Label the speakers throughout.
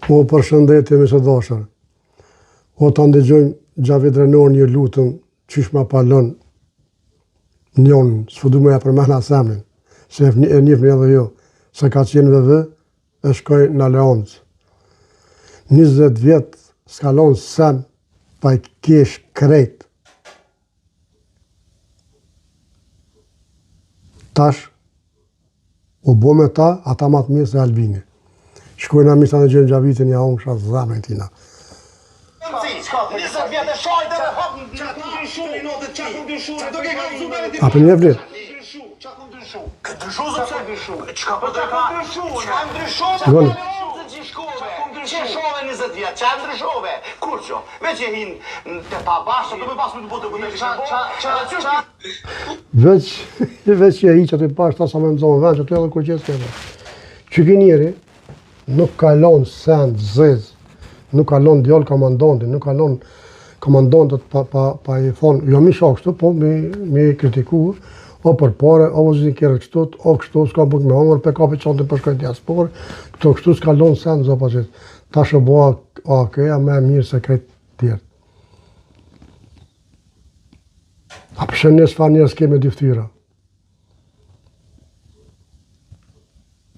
Speaker 1: O përshëndetje me së dashur. O të ndëgjojmë Xhavid Renor një lutëm qysh ma palon njën, s'fu du me e përmena semnin, se e njëfni edhe jo, se ka qenë vëvë, e shkoj në Leoncë. 20 vjetë s'kalon sem, pa i kesh krejt. Tash, u bo me ta, ata ma të mirë se Albini. Shkojnë a misa në gjënë Xhavidin ja unë shatë zemën tina.
Speaker 2: 20 vjetë e shajtë dhe hapë në
Speaker 1: A për njëfni?
Speaker 2: Këtë dyshu, zëpse? Qka për të ka? Qka e ndryshove?
Speaker 1: Sigoni.
Speaker 2: Që e shove 20 vjetë? Që e ndryshove? Kur që? Veç e hinë të ta bashkë, të me pasë me të bote këtë kështë
Speaker 1: Veç që e hi që të pashtë, ta sa me mëzohën vend, që të edhe kur qësë këtë. Që njeri nuk kalon send, zez, nuk kalon djallë komandantin, nuk kalon komandantët pa i thonë, jo mi shakështu, po mi kritiku, o për pare, o vëzin kjerë kështut, o kështu s'ka buk me hongër, pe kapi qantin për shkojnë diaspor, këto kështu s'kalon send, zopa qëtë. Ta shë boa akeja me mirë se krejtë tjertë. A përshën njës fa njës keme diftyra.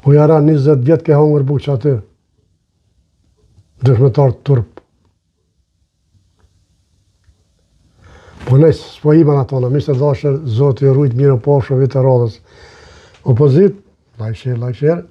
Speaker 1: Po jara 20 vjetë ke hongër buk që aty. Dëshmetar të turp. Po nëjë, s'po iman atona, mishtë të dashër, zotë i rujtë mirë po shë vitë e radhës. Opozit, like share.